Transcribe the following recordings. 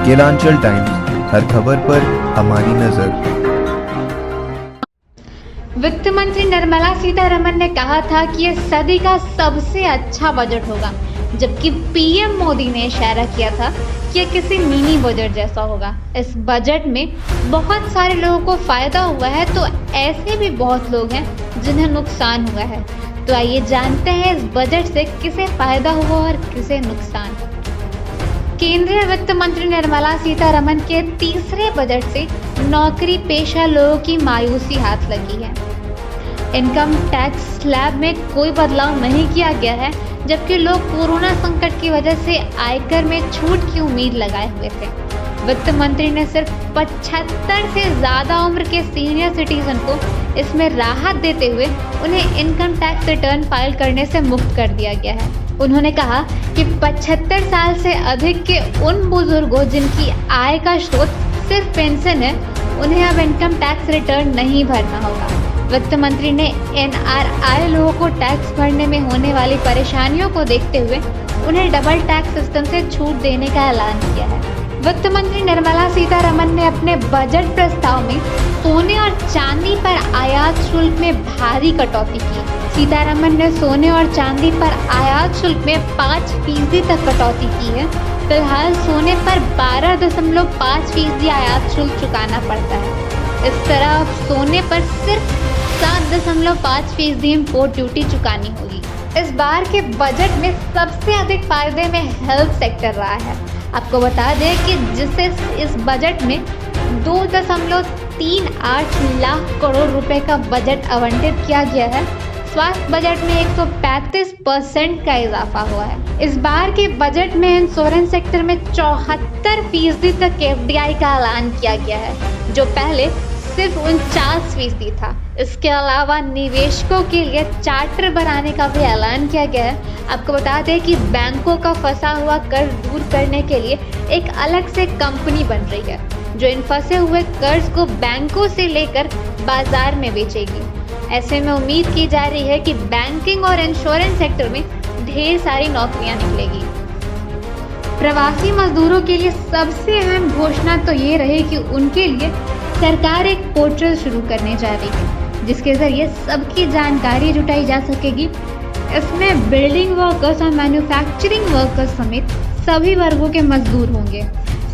Kelanchal times, हर खबर पर हमारी नजर। वित्त मंत्री निर्मला सीतारमण ने कहा था कि यह सदी का सबसे अच्छा बजट होगा, जबकि पीएम मोदी ने इशारा किया था कि यह किसी मिनी बजट जैसा होगा। इस बजट में बहुत सारे लोगों को फायदा हुआ है, तो ऐसे भी बहुत लोग हैं जिन्हें नुकसान हुआ है। तो आइए जानते हैं इस बजट से किसे फायदा हुआ और किसे नुकसान। केंद्रीय वित्त मंत्री निर्मला सीतारमण के तीसरे बजट से नौकरी पेशा लोगों की मायूसी हाथ लगी है। इनकम टैक्स स्लैब में कोई बदलाव नहीं किया गया है, जबकि लोग कोरोना संकट की वजह से आयकर में छूट की उम्मीद लगाए हुए थे। वित्त मंत्री ने सिर्फ 75 से ज़्यादा उम्र के सीनियर सिटीजन को इसमें राहत देते हुए उन्हें इनकम टैक्स रिटर्न फाइल करने से मुक्त कर दिया गया है। उन्होंने कहा कि 75 साल से अधिक के उन बुजुर्गों जिनकी आय का स्रोत सिर्फ पेंशन है, उन्हें अब इनकम टैक्स रिटर्न नहीं भरना होगा। वित्त मंत्री ने एनआरआई लोगों को टैक्स भरने में होने वाली परेशानियों को देखते हुए उन्हें डबल टैक्स सिस्टम से छूट देने का ऐलान किया है। वित्त मंत्री निर्मला सीतारमण ने अपने बजट प्रस्ताव में सोने और चांदी पर आयात शुल्क में भारी कटौती की। सीतारमण ने सोने और चांदी पर आयात शुल्क में 5% तक कटौती की है। फिलहाल सोने पर 12.5% आयात शुल्क चुकाना पड़ता है। इस तरह अब सोने पर सिर्फ 7.5% इम्पोर्ट ड्यूटी चुकानी होगी। इस बार के बजट में सबसे अधिक फायदे में हेल्थ सेक्टर रहा है। आपको बता दें कि जिसे इस बजट में 2.38 लाख करोड़ रुपए का बजट आवंटित किया गया है, स्वास्थ्य बजट में 135% का इजाफा हुआ है। इस बार के बजट में इंश्योरेंस सेक्टर में 74% तक एफडीआई का ऐलान किया गया है, जो पहले सिर्फ 49% था। इसके अलावा निवेशकों के लिए चार्टर बनाने का भी ऐलान किया गया है। आपको बता दें कि बैंकों का फंसा हुआ कर्ज दूर करने के लिए एक अलग से कंपनी बन रही है, जो इन फंसे हुए कर्ज को बैंकों से लेकर बाजार में बेचेगी। ऐसे में उम्मीद की जा रही है कि बैंकिंग और इंश्योरेंस सेक्टर में ढेर सारी नौकरियां निकलेगी। प्रवासी मजदूरों के लिए सबसे अहम घोषणा तो ये रही कि उनके लिए सरकार एक पोर्टल शुरू करने जा रही है, जिसके जरिए सबकी जानकारी जुटाई जा सकेगी। इसमें बिल्डिंग वर्कर्स और मैन्युफैक्चरिंग वर्कर्स समेत सभी वर्गों के मजदूर होंगे।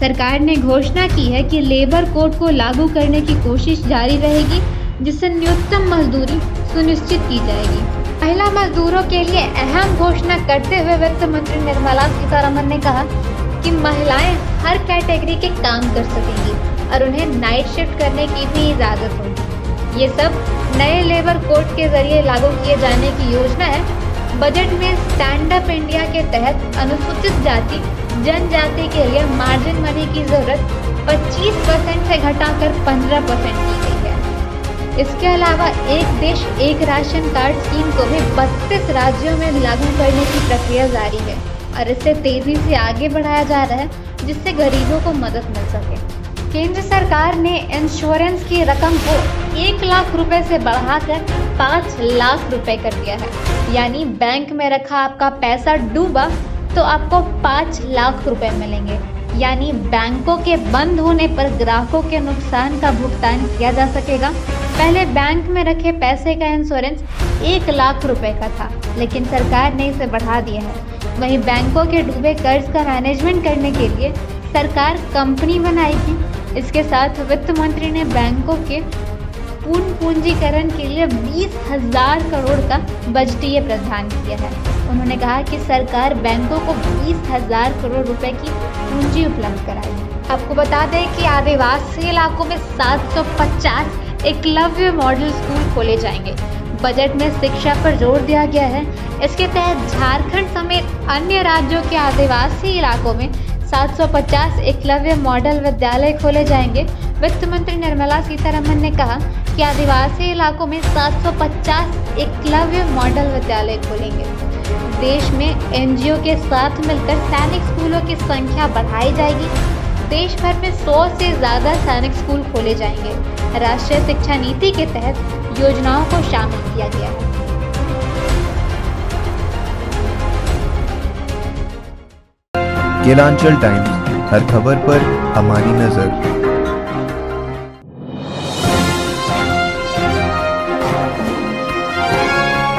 सरकार ने घोषणा की है कि लेबर कोड को लागू करने की कोशिश जारी रहेगी, जिससे न्यूनतम मजदूरी सुनिश्चित की जाएगी। महिला मजदूरों के लिए अहम घोषणा करते हुए वित्त मंत्री निर्मला सीतारमण ने कहा कि महिलाएं हर कैटेगरी के काम कर सकेंगी और उन्हें नाइट शिफ्ट करने की भी इजाज़त होगी। ये सब नए लेबर कोड के जरिए लागू किए जाने की योजना है। बजट में स्टैंड अप इंडिया के तहत अनुसूचित जाति जनजाति के लिए मार्जिन मनी की जरूरत 25% से घटाकर 15% की गई है। इसके अलावा एक देश एक राशन कार्ड स्कीम को भी 32 राज्यों में लागू करने की प्रक्रिया जारी है और इसे तेजी से आगे बढ़ाया जा रहा है, जिससे गरीबों को मदद मिल सके। केंद्र सरकार ने इंश्योरेंस की रकम को 1 लाख रुपए से बढ़ाकर 5 लाख रुपए कर दिया है। यानी बैंक में रखा आपका पैसा डूबा तो आपको 5 लाख रुपए मिलेंगे। यानी बैंकों के बंद होने पर ग्राहकों के नुकसान का भुगतान किया जा सकेगा। पहले बैंक में रखे पैसे का इंश्योरेंस 1 लाख रुपए का था, लेकिन सरकार ने इसे बढ़ा दिया है। वहीं बैंकों के डूबे कर्ज का मैनेजमेंट करने के लिए सरकार कंपनी बनाएगी। इसके साथ वित्त मंत्री ने बैंकों के पूर्ण पूंजीकरण के लिए 20,000 करोड़ का बजटीय प्रावधान किया है। उन्होंने कहा कि सरकार बैंकों को 20,000 करोड़ रुपए की पूंजी उपलब्ध कराएगी। आपको बता दें कि आदिवासी इलाकों में 750 एकलव्य मॉडल स्कूल खोले जाएंगे। बजट में शिक्षा पर जोर दिया गया है। इसके तहत झारखंड समेत अन्य राज्यों के आदिवासी इलाकों में 750 एकलव्य मॉडल विद्यालय खोले जाएंगे। वित्त मंत्री निर्मला सीतारमण ने कहा कि आदिवासी इलाकों में 750 एकलव्य मॉडल विद्यालय खोलेंगे। देश में एनजीओ के साथ मिलकर सैनिक स्कूलों की संख्या बढ़ाई जाएगी। देश भर में 100 से ज़्यादा सैनिक स्कूल खोले जाएंगे। राष्ट्रीय शिक्षा नीति के तहत योजनाओं को शामिल किया गया है। केलांचल टाइम्स, हर खबर पर हमारी नजर।